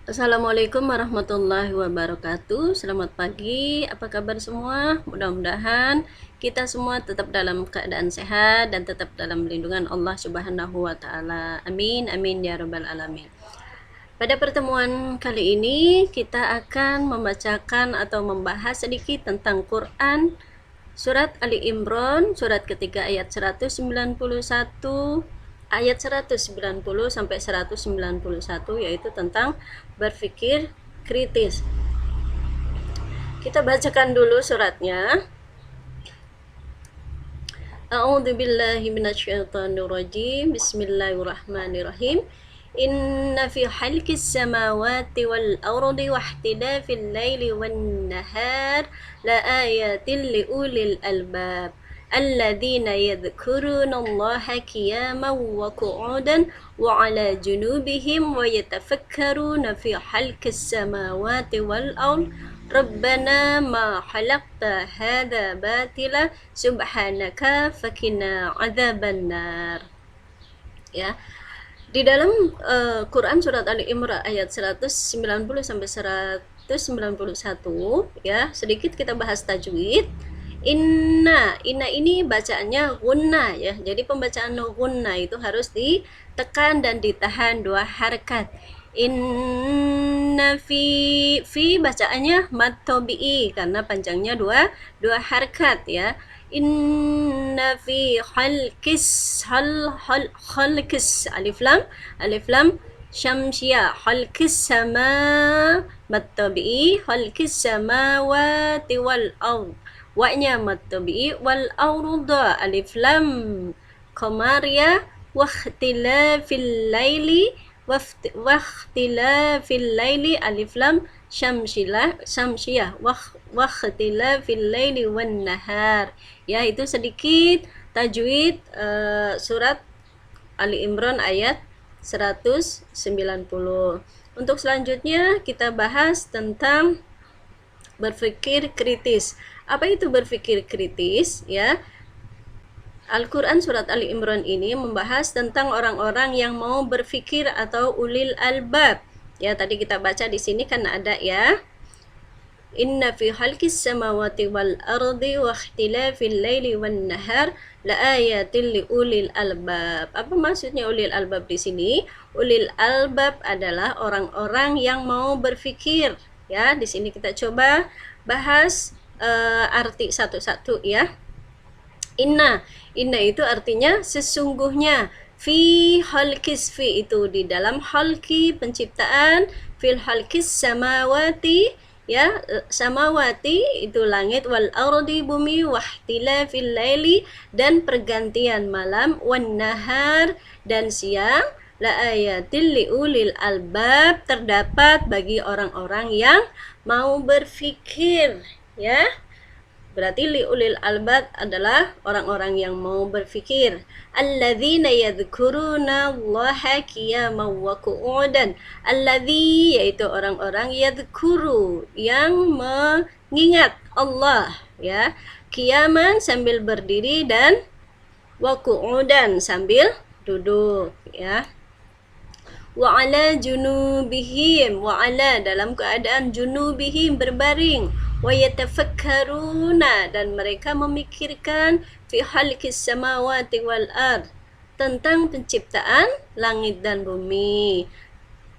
Assalamualaikum warahmatullahi wabarakatuh. Selamat pagi, apa kabar semua? Mudah-mudahan kita semua tetap dalam keadaan sehat dan tetap dalam lindungan Allah Subhanahu wa taala. Amin amin ya rabbal alamin. Pada pertemuan kali ini kita akan membacakan atau membahas sedikit tentang Quran surat Ali Imran surat ketiga ayat 191 ayat 190 sampai 191, yaitu tentang berpikir kritis. Kita bacakan dulu suratnya. A'udzu billahi minasyaitonir rajim. Bismillahirrahmanirrahim. Inna fi khalqis samawati wal ardi wa ikhtilafil laili wan nahar la ayatin liulil albab الذين يذكرون الله قياما وقعودا وعلى جنوبهم ويتفكرون في خلق السماوات والأرض ربنا ما خلقت هذا باطلا سبحانك فقنا عذاب النار. Ya, di dalam Quran surat Ali Imran ayat 190 sampai 191, ya, sedikit kita bahas tajwid. Inna ini bacaannya gunna, ya. Jadi pembacaan gunna itu harus ditekan dan ditahan dua harakat. Inna fi bacaannya mad tabi'i karena panjangnya dua harakat, ya. Inna fi khalqis alif lam syamsiyah khalqis sama mad tabi'i khalqis samawati wal ard wa-nya mad tabi'i wal arda alif lam qamariyah wa ikhtilafil laili wa ikhtilafil laili alif lam syamsiyah wa ikhtilafil laili wan nahar. Ya, itu sedikit tajwid surat Ali Imran ayat 190. Untuk selanjutnya kita bahas tentang berpikir kritis. Apa itu berpikir kritis? Ya, Al-Quran surat Ali Imran ini membahas tentang orang-orang yang mau berpikir atau ulil albab. Ya, tadi kita baca di sini kan ada, ya. Inna fi khalqis samawati wal ardi wa ikhtilafil laili wan nahar laayatil liulil albab. Apa maksudnya ulil albab di sini? Ulil albab adalah orang-orang yang mau berpikir. Ya, di sini kita coba bahas arti satu-satu, ya. Inna itu artinya sesungguhnya. Fi khalqis, fi itu di dalam khalqi penciptaan, fil khalqis samawati, ya, samawati itu langit, wal ardi bumi, wahtilafil laili dan pergantian malam, wan nahar dan siang, la ayatil liulil albab terdapat bagi orang-orang yang mau berpikir, ya. Berarti liulil albab adalah orang-orang yang mau berpikir. Alladzina yadhkuruna Allaha qiyaman wa qu'udan. Alladzi yaitu orang-orang yadhkuru yang mengingat Allah, ya. Qiyaman sambil berdiri dan wa qu'udan sambil duduk, ya. Wa ala junubihim, wa ala dalam keadaan junubihim berbaring, wa yatafakkaruna dan mereka memikirkan fi khalqis samawati wal ard tentang penciptaan langit dan bumi.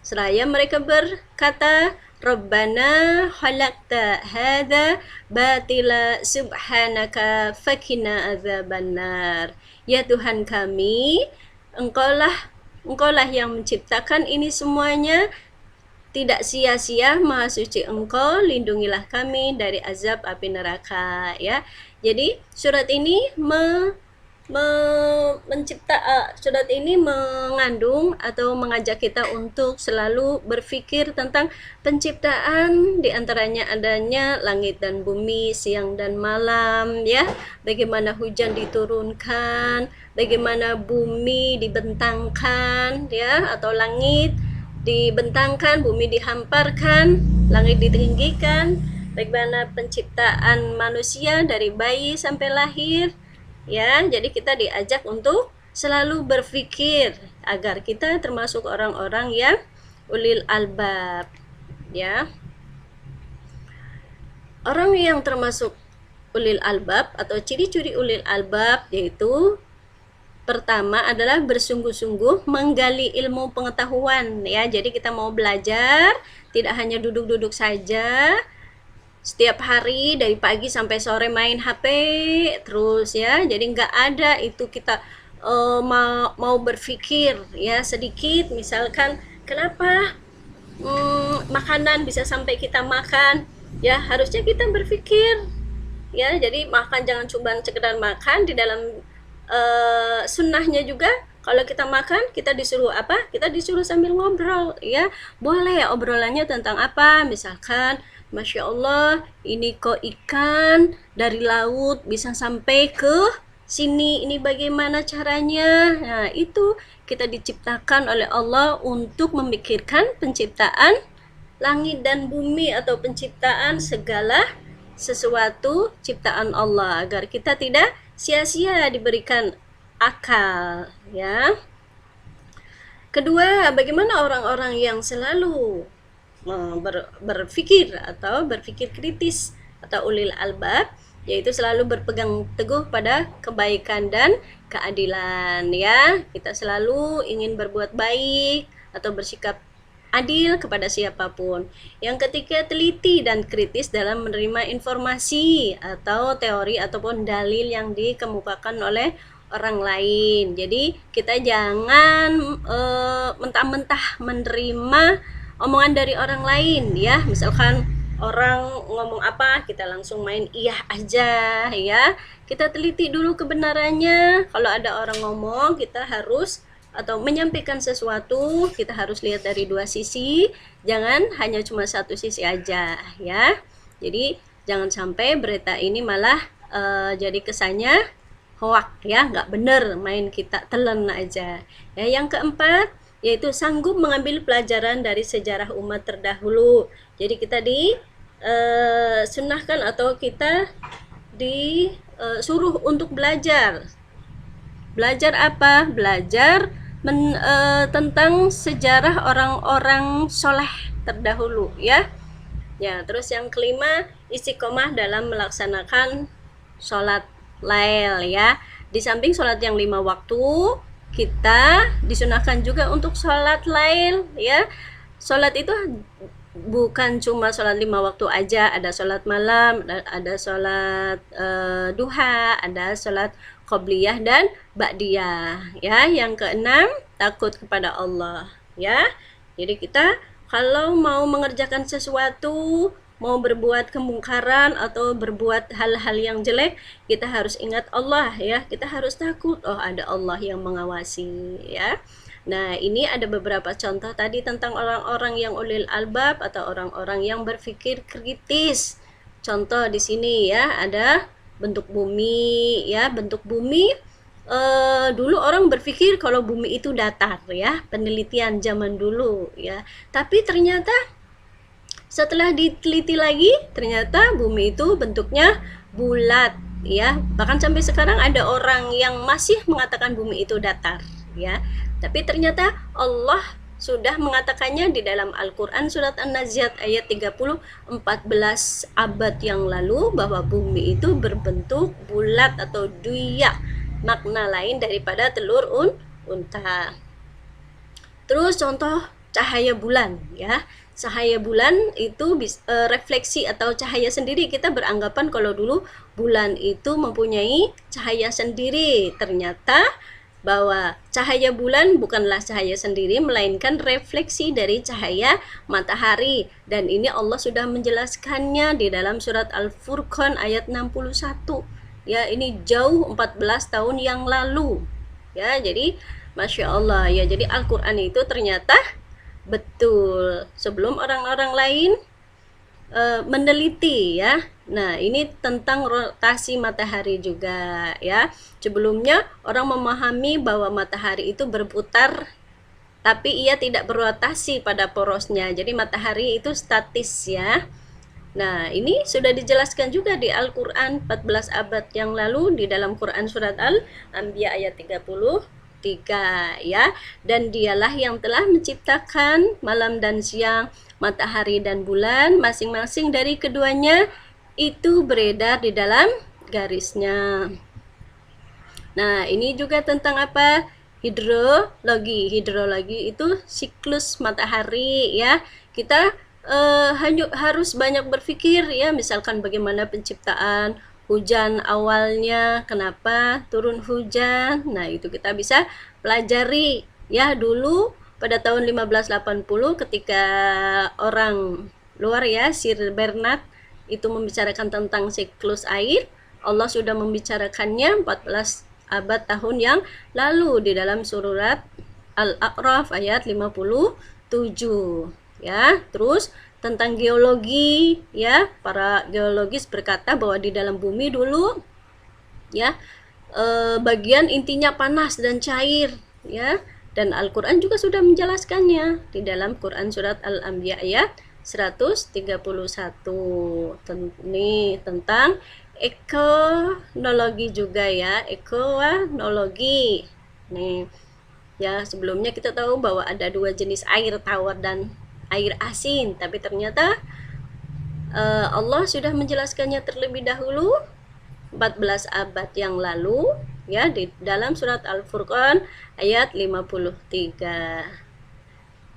Seraya mereka berkata, Rabbana khalaqta hadza batila subhanaka fakina azabannar. Ya Tuhan kami, Engkaulah yang menciptakan ini semuanya, tidak sia-sia, maha suci Engkau, lindungilah kami dari azab api neraka, ya. Jadi surat ini surat ini mengandung atau mengajak kita untuk selalu berpikir tentang penciptaan, diantaranya adanya langit dan bumi, siang dan malam, ya. Bagaimana hujan diturunkan, bagaimana bumi dibentangkan, ya, atau langit dibentangkan, bumi dihamparkan, langit ditinggikan, bagaimana penciptaan manusia dari bayi sampai lahir, ya. Jadi kita diajak untuk selalu berpikir agar kita termasuk orang-orang yang ulil albab, ya. Orang yang termasuk ulil albab atau ciri-ciri ulil albab yaitu pertama adalah bersungguh-sungguh menggali ilmu pengetahuan, ya. Jadi kita mau belajar tidak hanya duduk-duduk saja setiap hari dari pagi sampai sore main HP terus, ya. Jadi nggak ada itu kita mau berpikir ya sedikit, misalkan kenapa makanan bisa sampai kita makan, ya harusnya kita berpikir, ya. Jadi makan jangan cuma sekedar makan, di dalam sunnahnya juga kalau kita makan kita disuruh apa? Kita disuruh sambil ngobrol, ya. Boleh obrolannya tentang apa? Misalkan, Masya Allah, ini kok ikan dari laut bisa sampai ke sini, ini bagaimana caranya? Nah, itu kita diciptakan oleh Allah untuk memikirkan penciptaan langit dan bumi atau penciptaan segala sesuatu ciptaan Allah agar kita tidak sia-sia diberikan akal, ya. Kedua, bagaimana orang-orang yang selalu berpikir atau berpikir kritis atau ulil albab, yaitu selalu berpegang teguh pada kebaikan dan keadilan, ya. Kita selalu ingin berbuat baik atau bersikap adil kepada siapapun. Yang ketiga, teliti dan kritis dalam menerima informasi atau teori ataupun dalil yang dikemukakan oleh orang lain. Jadi kita jangan mentah-mentah menerima omongan dari orang lain, ya. Misalkan orang ngomong apa kita langsung main iya aja, ya. Kita teliti dulu kebenarannya. Kalau ada orang ngomong kita harus atau menyampaikan sesuatu kita harus lihat dari dua sisi, jangan hanya cuma satu sisi aja, ya. Jadi jangan sampai berita ini malah jadi kesannya hoak, ya, nggak bener, main kita telan aja, ya. Yang keempat yaitu sanggup mengambil pelajaran dari sejarah umat terdahulu. Jadi kita sunnahkan atau kita disuruh untuk belajar. Belajar apa? Belajar tentang sejarah orang-orang soleh terdahulu, ya. Ya, terus yang kelima, istiqomah dalam melaksanakan sholat lail, ya. Di samping sholat yang 5 waktu, kita disunahkan juga untuk sholat lail, ya. Sholat itu bukan cuma sholat 5 waktu aja, ada sholat malam, ada sholat duha, ada sholat qobliyah dan ba'diyah, ya. Yang keenam, takut kepada Allah, ya. Jadi kita kalau mau mengerjakan sesuatu, mau berbuat kemungkaran atau berbuat hal-hal yang jelek, kita harus ingat Allah, ya. Kita harus takut, oh ada Allah yang mengawasi, ya. Nah, ini ada beberapa contoh tadi tentang orang-orang yang ulil albab atau orang-orang yang berpikir kritis. Contoh di sini, ya, ada bentuk bumi, ya. Bentuk bumi dulu orang berpikir kalau bumi itu datar, ya. Penelitian zaman dulu, ya. Tapi ternyata setelah diteliti lagi, ternyata bumi itu bentuknya bulat, ya. Bahkan sampai sekarang ada orang yang masih mengatakan bumi itu datar, ya. Tapi ternyata Allah sudah mengatakannya di dalam Al-Quran surat An-Naziat ayat 30, 14 abad yang lalu, bahwa bumi itu berbentuk bulat atau duya, makna lain daripada telur unta. Terus contoh cahaya bulan, ya. Cahaya bulan itu refleksi atau cahaya sendiri. Kita beranggapan kalau dulu bulan itu mempunyai cahaya sendiri. Ternyata bahwa cahaya bulan bukanlah cahaya sendiri, melainkan refleksi dari cahaya matahari. Dan ini Allah sudah menjelaskannya di dalam surat Al-Furqan ayat 61. Ya, ini jauh 14 tahun yang lalu. Ya, jadi Masya Allah, ya. Jadi Al-Quran itu ternyata betul sebelum orang-orang lain meneliti, ya. Nah, ini tentang rotasi matahari juga, ya. Sebelumnya orang memahami bahwa matahari itu berputar tapi ia tidak berotasi pada porosnya. Jadi matahari itu statis, ya. Nah, ini sudah dijelaskan juga di Al-Quran 14 abad yang lalu di dalam Quran surat Al-Anbiya ayat 30. ya. Dan dialah yang telah menciptakan malam dan siang, matahari dan bulan, masing-masing dari keduanya itu beredar di dalam garisnya. Nah, ini juga tentang apa? Hidrologi. Hidrologi itu siklus matahari ya. Kita harus banyak berpikir ya, misalkan bagaimana penciptaan hujan awalnya, kenapa turun hujan. Nah, itu kita bisa pelajari ya. Dulu pada tahun 1580 ketika orang luar ya, Sir Bernard itu membicarakan tentang siklus air, Allah sudah membicarakannya 14 abad tahun yang lalu di dalam surat Al-A'raf ayat 57 ya. Terus tentang geologi ya, para geologis berkata bahwa di dalam bumi dulu ya bagian intinya panas dan cair ya, dan Al-Quran juga sudah menjelaskannya di dalam Quran surat Al-Anbiya ayat 131. Nih tentang ekonologi juga ya, ekonologi. Nih ya, sebelumnya kita tahu bahwa ada dua jenis air, tawar dan air asin, tapi ternyata Allah sudah menjelaskannya terlebih dahulu 14 abad yang lalu ya, di dalam surat Al-Furqan ayat 53.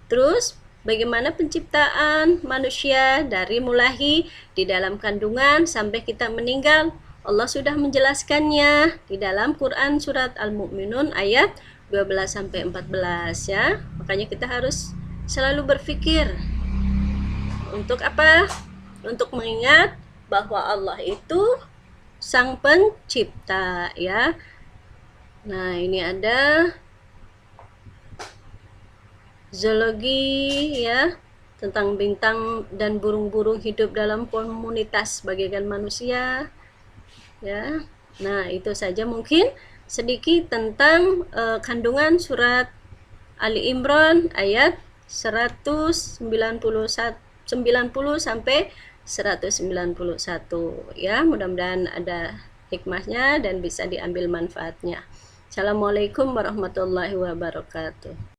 Terus bagaimana penciptaan manusia dari mulai di dalam kandungan sampai kita meninggal, Allah sudah menjelaskannya di dalam Quran surat Al-Mu'minun ayat 12 sampai 14 ya. Makanya kita harus selalu berpikir untuk apa? Untuk mengingat bahwa Allah itu Sang Pencipta ya. Nah, ini ada zoologi ya, tentang bintang dan burung-burung hidup dalam komunitas bagaikan manusia ya. Nah, itu saja mungkin sedikit tentang kandungan surat Ali Imran ayat 190 sampai 191 ya. Mudah-mudahan ada hikmahnya dan bisa diambil manfaatnya. Assalamualaikum warahmatullahi wabarakatuh.